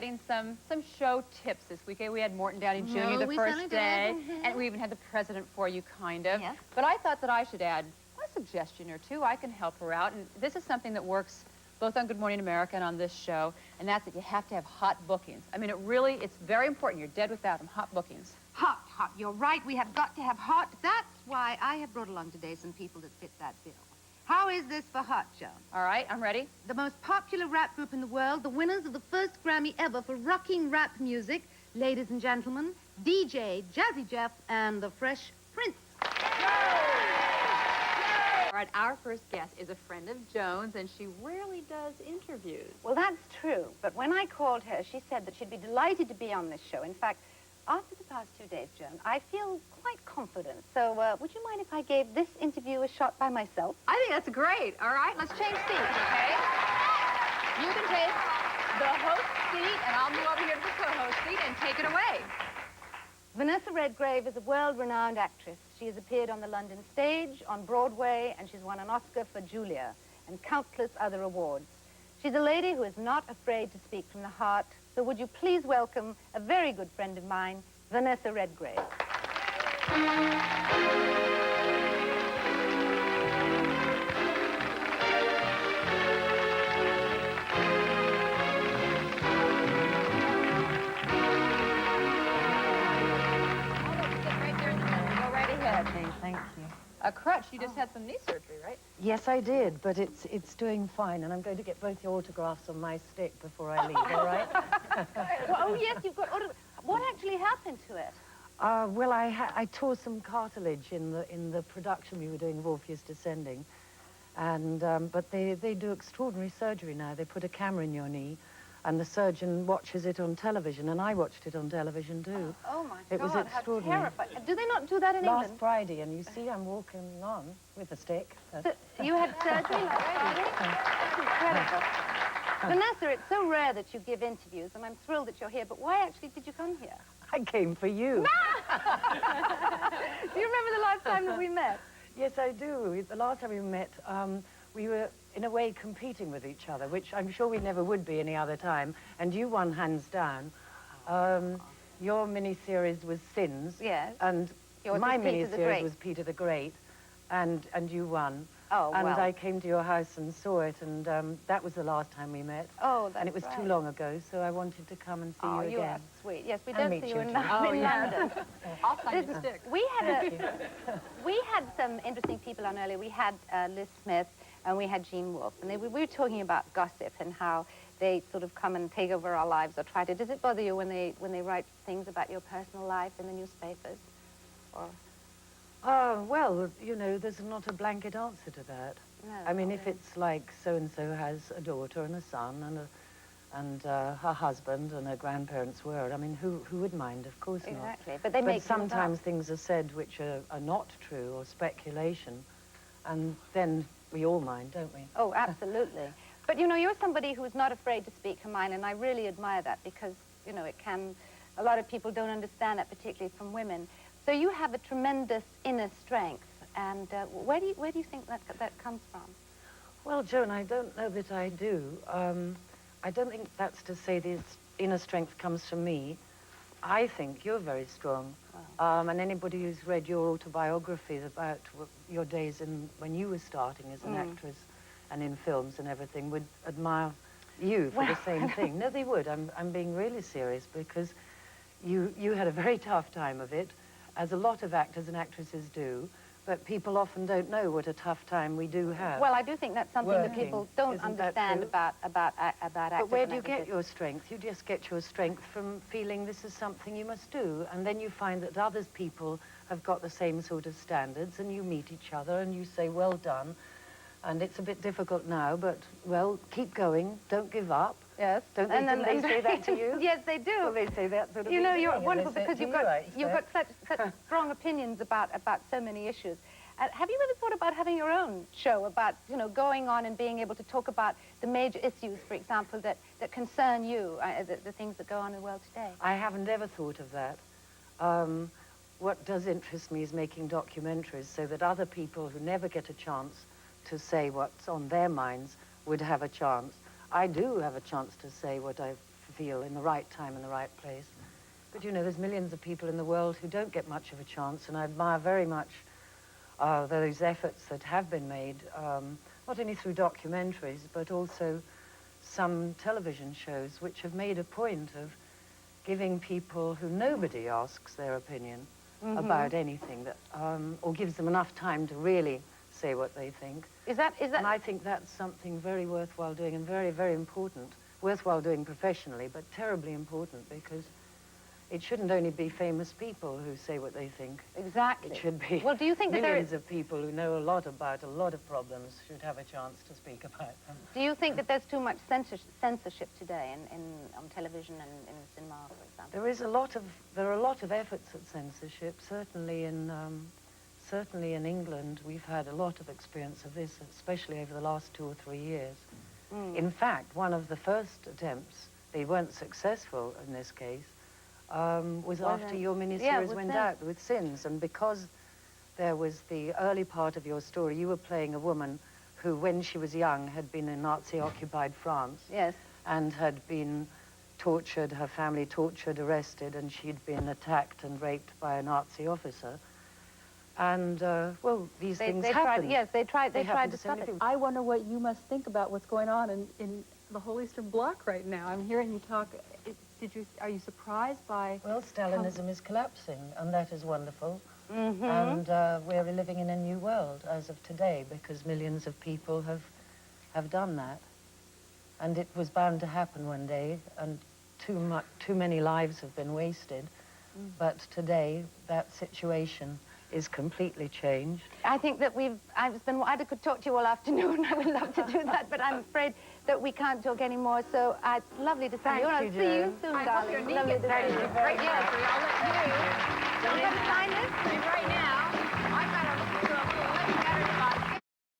getting some show tips this weekend. We had Morton Downey Jr. No, the we first certainly day, did. and we even had the president for you, kind of. Yes. But I thought that I should add a suggestion or two. I can help her out, and this is something that works both on Good Morning America and on this show, and that's that you have to have hot bookings. I mean, it's very important. You're dead without them. Hot bookings. Hot, hot. You're right. We have got to have hot. That's why I have brought along today some people that fit that bill. How is this for hot, Joan? All right, I'm ready. The most popular rap group in the world, the winners of the first Grammy ever for rocking rap music, ladies and gentlemen, DJ Jazzy Jeff and the Fresh Prince. All right, our first guest is a friend of Joan's, and she rarely does interviews. Well, that's true. But when I called her, she said that she'd be delighted to be on this show. In fact, after the past 2 days, Joan, I feel quite confident. So would you mind if I gave this interview a shot by myself? I think that's great. All right, let's change seats, okay? You can take the host seat, and I'll move over here to the co-host seat and take it away. Vanessa Regrave is a world-renowned actress. She has appeared on the London stage, on Broadway, and she's won an Oscar for Julia and countless other awards. She's a lady who is not afraid to speak from the heart. So would you please welcome a very good friend of mine, Vanessa Regrave. Thank you. A crutch. You just had some knee surgery, right? Yes, I did, but it's doing fine, and I'm going to get both your autographs on my stick before I leave, all right? Oh, yes, you've got autographs. What actually happened to it? Well, I tore some cartilage in the production we were doing of Orpheus Descending, and but they do extraordinary surgery now. They put a camera in your knee, and the surgeon watches it on television, and I watched it on television too. Oh my God! It was extraordinary. How terrifying. Do they not do that in England? Last Friday, and you see I'm walking on with a stick. So you had surgery last Friday? That's incredible. Vanessa, it's so rare that you give interviews, and I'm thrilled that you're here, but why actually did you come here? I came for you. Do you remember the last time that we met? Yes, I do. The last time we met, we were, in a way, competing with each other, which I'm sure we never would be any other time. And you won hands down. Your mini-series was Sins. Yes. And Yours my was Peter the mini-series Great. was Peter the Great. And you won. Oh, and well. I came to your house and saw it, and that was the last time we met. Oh, that's And it was right. too long ago, so I wanted to come and see you again. You are sweet. Yes, we And don't meet see you you in too. London. I'll sign the stick. We had some interesting people on earlier. We had Liz Smith and we had Jean Wolfe, and we were talking about gossip and how they sort of come and take over our lives or try to. Does it bother you when they write things about your personal life in the newspapers? Or Well, you know, there's not a blanket answer to that. no? I mean, if it's like so-and-so has a daughter and a son and her husband and her grandparents were, I mean, who would mind? Of course not. Exactly, but they make things up. sometimes things are said which are not true or speculation, and then we all mind, don't we? Oh, absolutely. But, you know, you're somebody who's not afraid to speak her mind, and I really admire that because, you know, a lot of people don't understand that, particularly from women. So you have a tremendous inner strength, and where do you think that comes from? Well, Joan, I don't know that I do. I don't think that's to say this inner strength comes from me. I think you're very strong. Wow. And anybody who's read your autobiographies about your days when you were starting as an actress and in films and everything would admire you for the same thing. No, they would. I'm being really serious because you had a very tough time of it, as a lot of actors and actresses do, but people often don't know what a tough time we do have. Well, I do think that's something that people don't understand about actors. But where do you get your strength? You just get your strength from feeling this is something you must do, and then you find that other people have got the same sort of standards, and you meet each other and you say, well done. And it's a bit difficult now, but, well, keep going, don't give up. Yes. Don't they say that to you? Yes, they do. Well, they say that sort of You know, thing, you're and they wonderful say it because to you've you, got such strong opinions about so many issues. Have you ever thought about having your own show about, you know, going on and being able to talk about the major issues, for example, that concern you, the things that go on in the world today? I haven't ever thought of that. What does interest me is making documentaries so that other people who never get a chance to say what's on their minds would have a chance. I do have a chance to say what I feel, in the right time and the right place. But, you know, there's millions of people in the world who don't get much of a chance, and I admire very much those efforts that have been made, not only through documentaries, but also some television shows which have made a point of giving people who nobody asks their opinion about anything, that, or gives them enough time to really say what they think. Is that... And I think that's something very worthwhile doing and very, very important. Worthwhile doing professionally, but terribly important, because it shouldn't only be famous people who say what they think. Exactly. It should be Well, do you think that millions of people who know a lot about a lot of problems should have a chance to speak about them. Do you think that there's too much censorship today on television and in the cinema, for example? There are a lot of efforts at censorship. Certainly in England, we've had a lot of experience of this, especially over the last 2 or 3 years. In fact, one of the first attempts, they weren't successful in this case, was after your miniseries went out with Sins, and because there was the early part of your story, you were playing a woman who, when she was young, had been in Nazi-occupied France. Yes. And had been tortured, her family tortured, arrested, and she'd been attacked and raped by a Nazi officer. And, well, these things happen. They tried to stop it. I wonder what you must think about what's going on in the whole Eastern Bloc right now. I'm hearing you talk. Are you surprised by... Well, Stalinism is collapsing, and that is wonderful. And we're living in a new world as of today, because millions of people have done that. And it was bound to happen one day, and too many lives have been wasted. But today, that situation is completely changed. I think that I could talk to you all afternoon. I would love to do that, but I'm afraid that we can't talk anymore. So it's lovely to see you. Thank you, I'll see you Joan. soon, I hope darling. your knee Lovely gets to better. see you. Great surgery. I'll let you